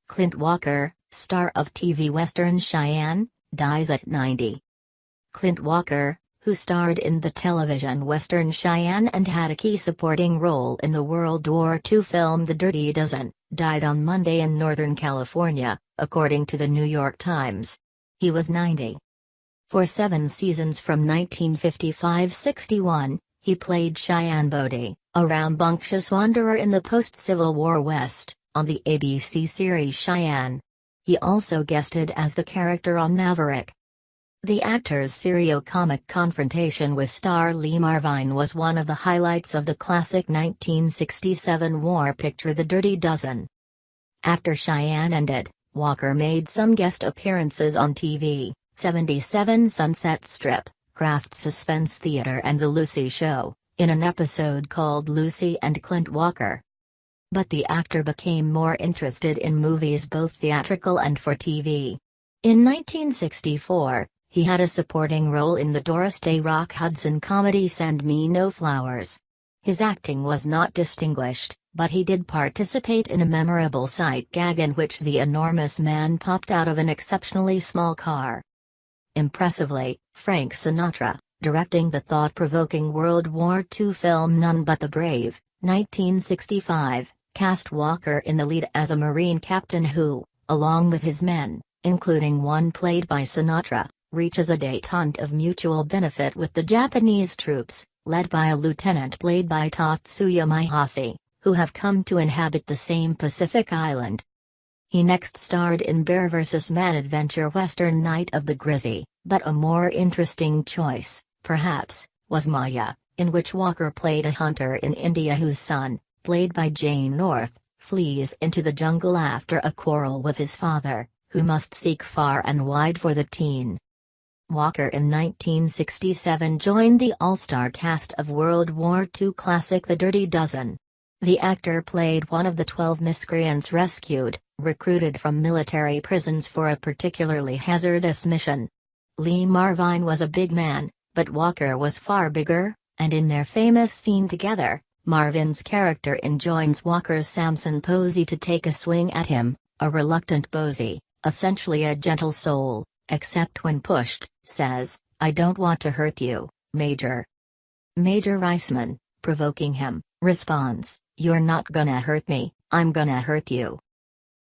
Clint Walker, star of TV Western Cheyenne, dies at 90. Clint Walker, who starred in the television Western Cheyenne and had a key supporting role in the World War II film The Dirty Dozen, died on Monday in Northern California, according to the New York Times. He was 90. For 7 seasons from 1955-61, he played Cheyenne Bodie, a rambunctious wanderer in the post-Civil War West, on the ABC series Cheyenne. He also guested as the character on Maverick. The actor's serio-comic confrontation with star Lee Marvine was one of the highlights of the classic 1967 war picture The Dirty Dozen. After Cheyenne ended, Walker made some guest appearances on TV, 77 Sunset Strip, Kraft Suspense Theater and The Lucy Show, in an episode called Lucy and Clint Walker. But the actor became more interested in movies, both theatrical and for TV. In 1964, he had a supporting role in the Doris Day Rock Hudson comedy Send Me No Flowers. His acting was not distinguished, but he did participate in a memorable sight gag in which the enormous man popped out of an exceptionally small car. Impressively, Frank Sinatra, directing the thought-provoking World War II film None But the Brave, 1965, cast Walker in the lead as a Marine captain who, along with his men, including one played by Sinatra, reaches a détente of mutual benefit with the Japanese troops, led by a lieutenant played by Tatsuya Maehase, who have come to inhabit the same Pacific island. He next starred in Bear vs. Man adventure western Night of the Grizzly, but a more interesting choice, perhaps, was Maya, in which Walker played a hunter in India whose son, played by Jane North, flees into the jungle after a quarrel with his father, who must seek far and wide for the teen. Walker in 1967 joined the all-star cast of World War II classic The Dirty Dozen. The actor played one of the 12 miscreants rescued, recruited from military prisons for a particularly hazardous mission. Lee Marvine was a big man, but Walker was far bigger, and in their famous scene together, Marvine's character enjoins Walker's Samson Posey to take a swing at him, a reluctant Posey, essentially a gentle soul, except when pushed, says, "I don't want to hurt you, Major." Major Reisman, provoking him, responds, "You're not gonna hurt me, I'm gonna hurt you."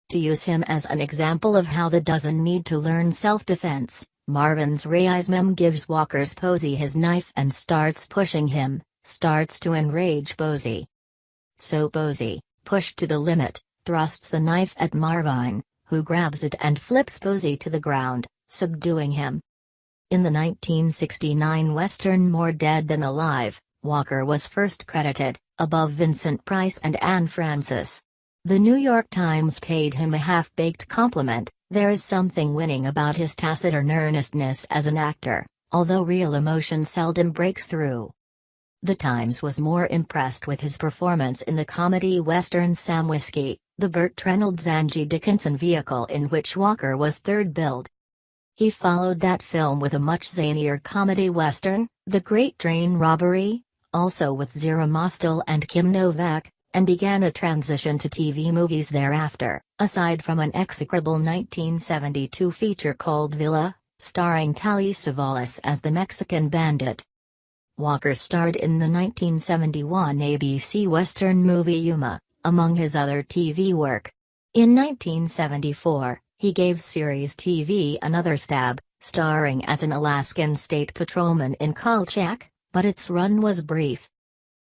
To use him as an example of how the dozen need to learn self-defense, Marvin's Reisman gives Walker's Posey his knife and starts pushing him, starts to enrage Posey. So Posey, pushed to the limit, thrusts the knife at Marvine, who grabs it and flips Posey to the ground, subduing him. In the 1969 Western More Dead Than Alive, Walker was first credited, above Vincent Price and Anne Francis. The New York Times paid him a half-baked compliment: "There is something winning about his taciturn earnestness as an actor, although real emotion seldom breaks through." The Times was more impressed with his performance in the comedy western Sam Whiskey, the Burt Reynolds Angie Dickinson vehicle in which Walker was third billed. He followed that film with a much zanier comedy western, The Great Train Robbery, also with Zira Mostel and Kim Novak, and began a transition to TV movies thereafter, aside from an execrable 1972 feature called Villa, starring Telly Savalas as the Mexican bandit. Walker starred in the 1971 ABC Western movie Yuma, among his other TV work. In 1974, he gave series TV another stab, starring as an Alaskan state patrolman in Kolchak, but its run was brief.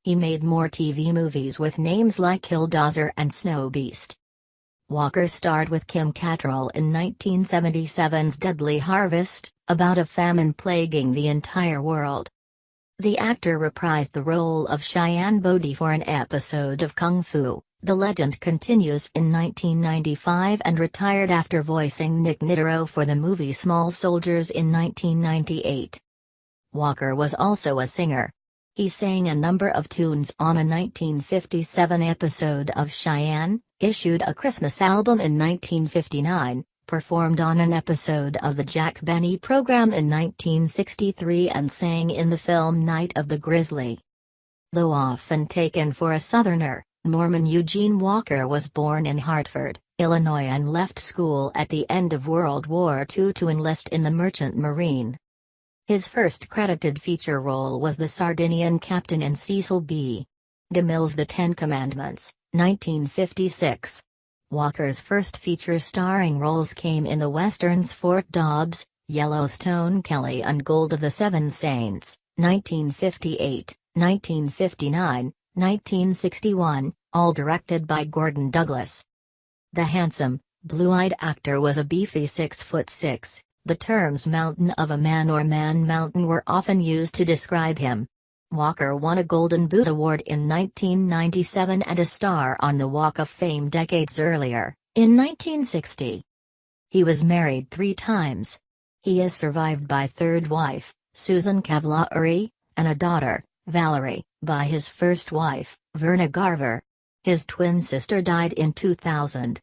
He made more TV movies with names like Killdozer and Snow Beast. Walker starred with Kim Cattrall in 1977's Deadly Harvest, about a famine plaguing the entire world. The actor reprised the role of Cheyenne Bodie for an episode of Kung Fu, The Legend Continues in 1995 and retired after voicing Nick Nitro for the movie Small Soldiers in 1998. Walker was also a singer. He sang a number of tunes on a 1957 episode of Cheyenne, issued a Christmas album in 1959, performed on an episode of the Jack Benny program in 1963 and sang in the film Night of the Grizzly. Though often taken for a Southerner, Norman Eugene Walker was born in Hartford, Illinois and left school at the end of World War II to enlist in the Merchant Marine. His first credited feature role was the Sardinian captain in Cecil B. DeMille's The Ten Commandments, 1956. Walker's first feature starring roles came in the westerns Fort Dobbs, Yellowstone Kelly and Gold of the Seven Saints, 1958, 1959, 1961, all directed by Gordon Douglas. The handsome, blue-eyed actor was a beefy 6'6". The terms Mountain of a Man or Man Mountain were often used to describe him. Walker won a Golden Boot Award in 1997 and a star on the Walk of Fame decades earlier, in 1960. He was married 3 times. He is survived by third wife, Susan Cavallari, and a daughter, Valerie, by his first wife, Verna Garver. His twin sister died in 2000.